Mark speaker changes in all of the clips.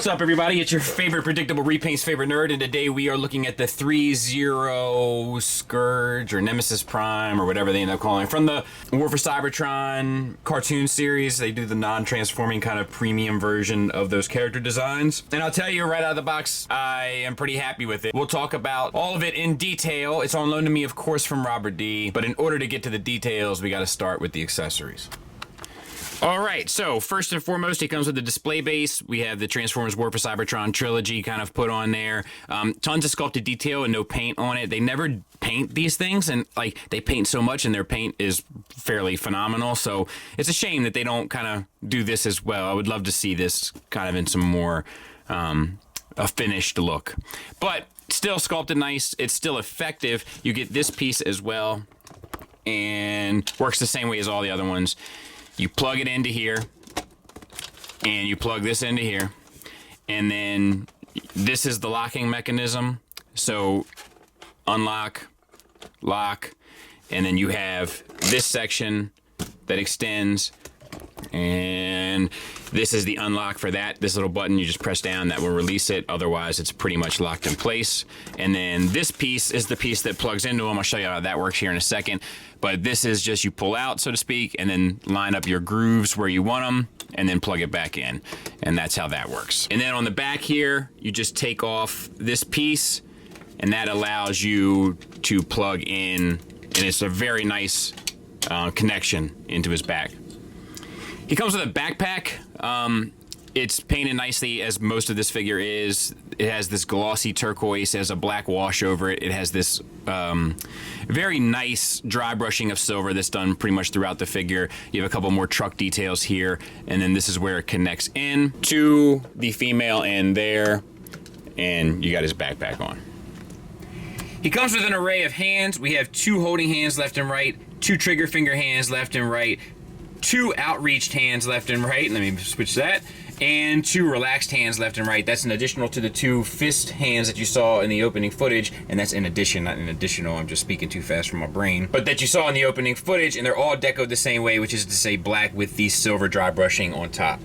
Speaker 1: What's up, everybody? It's your favorite predictable repaints favorite nerd, and today we are looking at the ThreeZero Scourge or Nemesis Prime or whatever they end up calling it. From the War for Cybertron cartoon series, they do the non-transforming kind of premium version of those character designs. And I'll tell you right out of the box, I am pretty happy with it. We'll talk about all of it in detail. It's on loan to me, of course, from Robert D. But in order to get to the details, we got to start with the accessories. Alright, so first and foremost, it comes with the display base. We have the Transformers War for Cybertron trilogy kind of put on there. Tons of sculpted detail and no paint on it. They never paint these things, and like they paint so much and their paint is fairly phenomenal, so it's a shame that they don't kind of do this as well. I would love to see this kind of in some more a finished look. But still sculpted nice, it's still effective. You get this piece as well, and works the same way as all the other ones. You plug it into here, and you plug this into here, and then this is the locking mechanism. So unlock, lock, and then you have this section that extends, and this is the unlock for that. This little button you just press down, that will release it. Otherwise, it's pretty much locked in place. And then this piece is the piece that plugs into them. I'll show you how that works here in a second. But this is just you pull out, so to speak, and then line up your grooves where you want them, and then plug it back in. And that's how that works. And then on the back here, you just take off this piece, and that allows you to plug in, and it's a very nice connection into his back. He comes with a backpack. It's painted nicely, as most of this figure is. It has this glossy turquoise, it has a black wash over it. It has this very nice dry brushing of silver that's done pretty much throughout the figure. You have a couple more truck details here, and then this is where it connects in to the female end there, and you got his backpack on. He comes with an array of hands. We have 2 holding hands left and right, 2 trigger finger hands left and right, 2 outreached hands left and right. Let me switch that. And 2 relaxed hands left and right. That's an additional to the 2 fist hands that you saw in the opening footage, and that's in addition, not an additional. I'm just speaking too fast from my brain. But that you saw in the opening footage, and they're all decoed the same way, which is to say black with the silver dry brushing on top.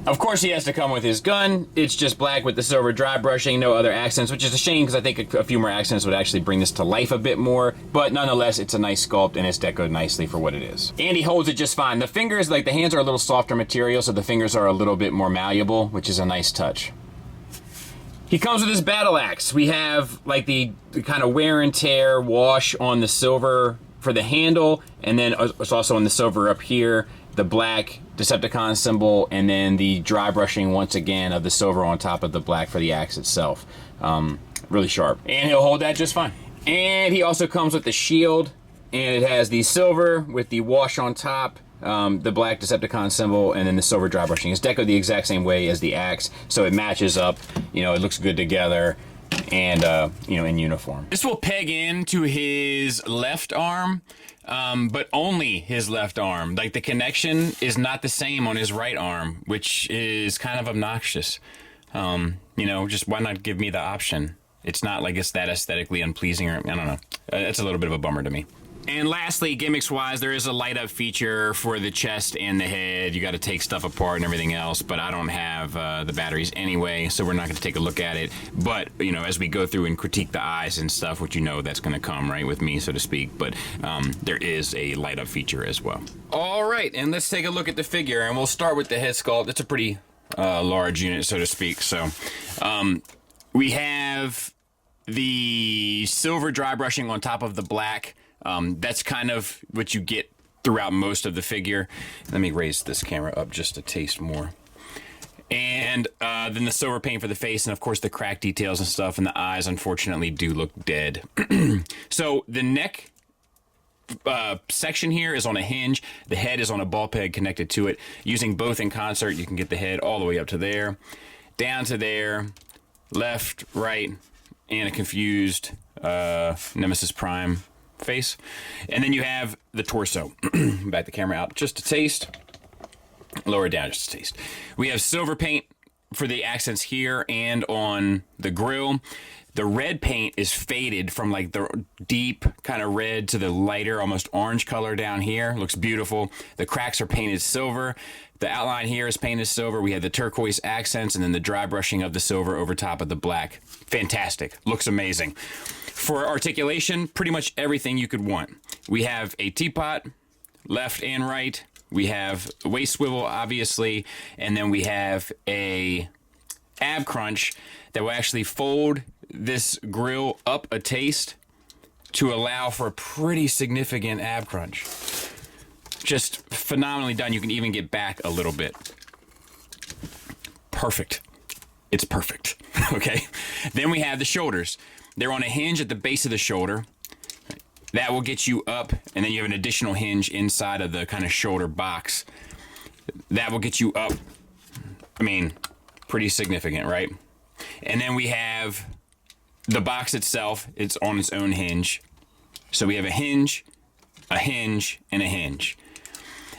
Speaker 1: Of course, he has to come with his gun. It's just black with the silver dry brushing, no other accents, which is a shame because I think a few more accents would actually bring this to life a bit more. But nonetheless, it's a nice sculpt and it's decoed nicely for what it is. And he holds it just fine. The fingers, like the hands are a little softer material, so the fingers are a little bit more malleable, which is a nice touch. He comes with his battle axe. We have like the kind of wear and tear wash on the silver for the handle, and then it's also on the silver up here, the black Decepticon symbol, and then the dry brushing once again of the silver on top of the black for the axe itself. Really sharp. And he'll hold that just fine. And he also comes with the shield, and it has the silver with the wash on top, the black Decepticon symbol, and then the silver dry brushing. It's decorated the exact same way as the axe, so it matches up, you know, it looks good together, and you know, in uniform. This will peg into his left arm, but only his left arm. Like the connection is not the same on his right arm, which is kind of obnoxious. You know, just why not give me the option? It's not like it's that aesthetically unpleasing, or I don't know. It's a little bit of a bummer to me. And lastly, gimmicks-wise, there is a light-up feature for the chest and the head. You got to take stuff apart and everything else, but I don't have the batteries anyway, so we're not going to take a look at it. But, you know, as we go through and critique the eyes and stuff, which you know that's going to come, right, with me, so to speak. But there is a light-up feature as well. All right, and let's take a look at the figure, and we'll start with the head sculpt. It's a pretty large unit, so to speak. So we have the silver dry brushing on top of the black. That's kind of what you get throughout most of the figure. Let me raise this camera up just a taste more. And then the silver paint for the face, and of course the crack details and stuff, and the eyes unfortunately do look dead. So the neck section here is on a hinge. The head is on a ball peg connected to it. Using both in concert, you can get the head all the way up to there, down to there, left, right, and a confused Nemesis Prime face. And then you have the torso. Back the camera out just a taste. Lower it down just a taste. We have silver paint for the accents here and on the grill. The red paint is faded from like the deep kind of red to the lighter, almost orange color down here. Looks beautiful. The cracks are painted silver. The outline here is painted silver. We have the turquoise accents and then the dry brushing of the silver over top of the black. Fantastic. Looks amazing. For articulation, pretty much everything you could want. We have a teapot, left and right. We have a waist swivel, obviously, and then we have a ab crunch that will actually fold this grill up a taste to allow for a pretty significant ab crunch. Just phenomenally done. You can even get back a little bit. Perfect. It's perfect. Okay. Then we have the shoulders. They're on a hinge at the base of the shoulder. That will get you up, and then you have an additional hinge inside of the kind of shoulder box. That will get you up. I mean, pretty significant, right? And then we have the box itself. It's on its own hinge. So we have a hinge, and a hinge.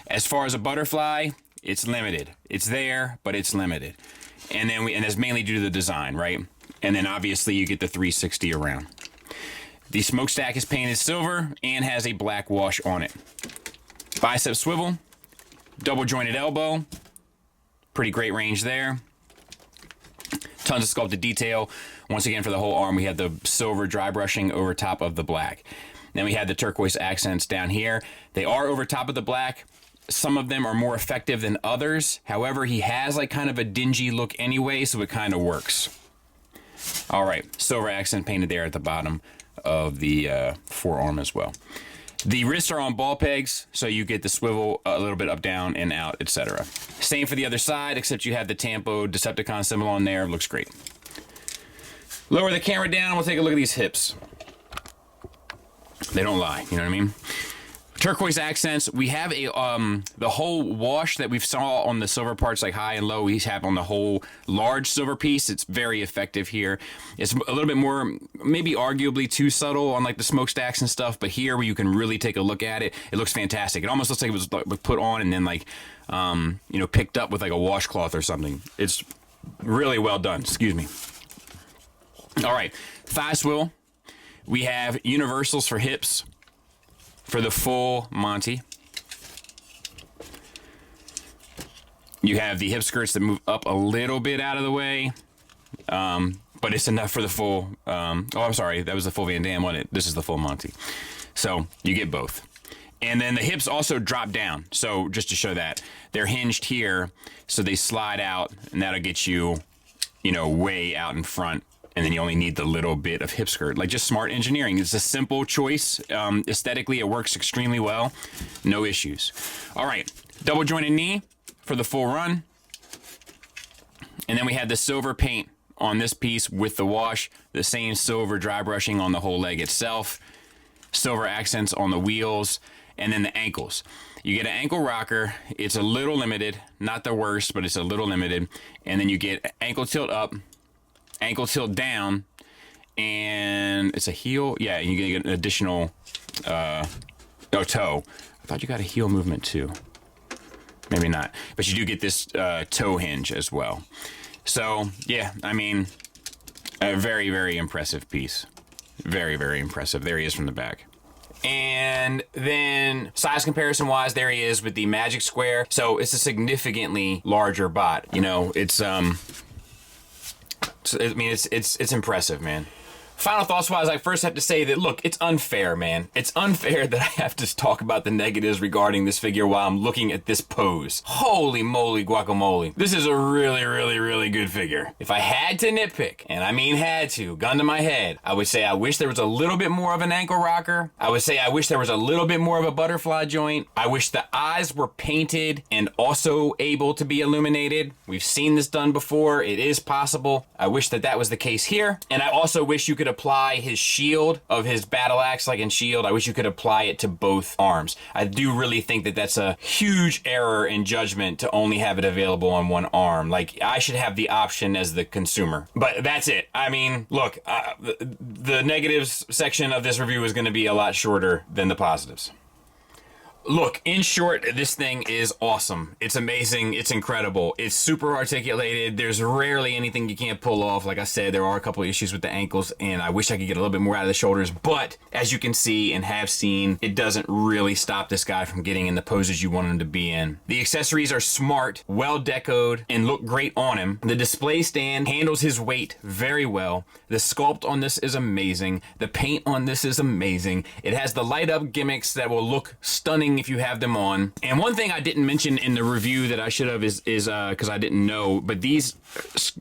Speaker 1: As far as a butterfly, it's limited. It's there, but it's limited. And then and that's mainly due to the design, right? And then obviously you get the 360 around. The smokestack is painted silver and has a black wash on it. Bicep swivel, double jointed elbow, pretty great range there. Tons of sculpted detail. Once again, for the whole arm, we have the silver dry brushing over top of the black. Then we have the turquoise accents down here. They are over top of the black. Some of them are more effective than others. However, he has like kind of a dingy look anyway, so it kind of works. All right, silver accent painted there at the bottom of the forearm as well. The wrists are on ball pegs, so you get the swivel a little bit up, down, and out, etc. Same for the other side, except you have the Tampo Decepticon symbol on there. Looks great. Lower the camera down. We'll take a look at these hips. They don't lie, you know what I mean? Turquoise accents. We have a the whole wash that we saw on the silver parts, like high and low, we have on the whole large silver piece. It's very effective here. It's a little bit more, maybe arguably too subtle on like the smokestacks and stuff, but here where you can really take a look at it, it looks fantastic. It almost looks like it was like put on and then like you know, picked up with like a washcloth or something. It's really well done. Excuse me. All right, thigh swivel. We have universals for hips. For the full Monty, you have the hip skirts that move up a little bit out of the way, but it's enough for the full, oh, I'm sorry, that was the full Van Damme, wasn't it? This is the full Monty. So you get both. And then the hips also drop down. So just to show that, they're hinged here, so they slide out, and that'll get you, you know, way out in front. And then you only need the little bit of hip skirt. Like, just smart engineering. It's a simple choice. Aesthetically, it works extremely well. No issues. All right, double jointed knee for the full run. And then we had the silver paint on this piece with the wash. The same silver dry brushing on the whole leg itself. Silver accents on the wheels. And then the ankles. You get an ankle rocker. It's a little limited. Not the worst, but it's a little limited. And then you get ankle tilt up, ankle tilt down, and it's a heel. Yeah, you get an additional toe. I thought you got a heel movement too. Maybe not, but you do get this toe hinge as well. So yeah, I mean, a very, very impressive piece. Very, very impressive. There he is from the back. And then size comparison wise, there he is with the Magic Square. So it's a significantly larger bot. You know, it's I mean, it's impressive, man. Final thoughts wise, I first have to say that, look, it's unfair, man. It's unfair that I have to talk about the negatives regarding this figure while I'm looking at this pose. Holy moly guacamole. This is a really, really, really good figure. If I had to nitpick, and I mean had to, gun to my head, I would say I wish there was a little bit more of an ankle rocker. I would say I wish there was a little bit more of a butterfly joint. I wish the eyes were painted and also able to be illuminated. We've seen this done before. It is possible. I wish that that was the case here. And I also wish you could apply his shield of his battle axe like in Shield. I wish you could apply it to both arms. I do really think that that's a huge error in judgment to only have it available on one arm. Like, I should have the option as the consumer. But that's it. I mean, look, the negatives section of this review is going to be a lot shorter than the positives. Look, in short, this thing is awesome. It's amazing. It's incredible. It's super articulated. There's rarely anything you can't pull off. Like I said, there are a couple issues with the ankles, and I wish I could get a little bit more out of the shoulders. But as you can see and have seen, it doesn't really stop this guy from getting in the poses you want him to be in. The accessories are smart, well decoed, and look great on him. The display stand handles his weight very well. The sculpt on this is amazing. The paint on this is amazing. It has the light up gimmicks that will look stunning if you have them on. And one thing I didn't mention in the review that I should have is because I didn't know, but these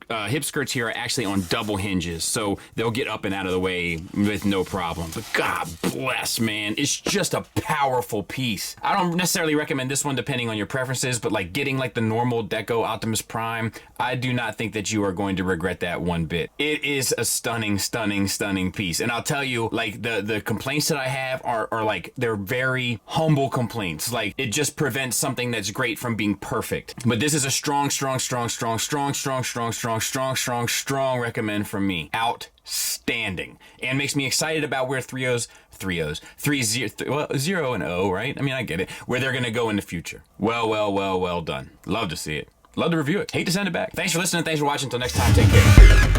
Speaker 1: hip skirts here are actually on double hinges, so they'll get up and out of the way with no problem. But God bless, man, it's just a powerful piece. I don't necessarily recommend this one depending on your preferences, but like getting like the normal Deco Optimus Prime, I do not think that you are going to regret that one bit. It is a stunning, stunning, stunning piece. And I'll tell you, like the complaints that I have are like, they're very humble complaints. Like it just prevents something that's great from being perfect. But this is a strong, strong, strong, strong, strong, strong, strong, strong, strong, strong, strong recommend from me. Outstanding. And makes me excited about where Zero and O, right? I mean, I get it. Where they're gonna go in the future. Well done. Love to see it. Love to review it. Hate to send it back. Thanks for listening. Thanks for watching. Until next time, take care.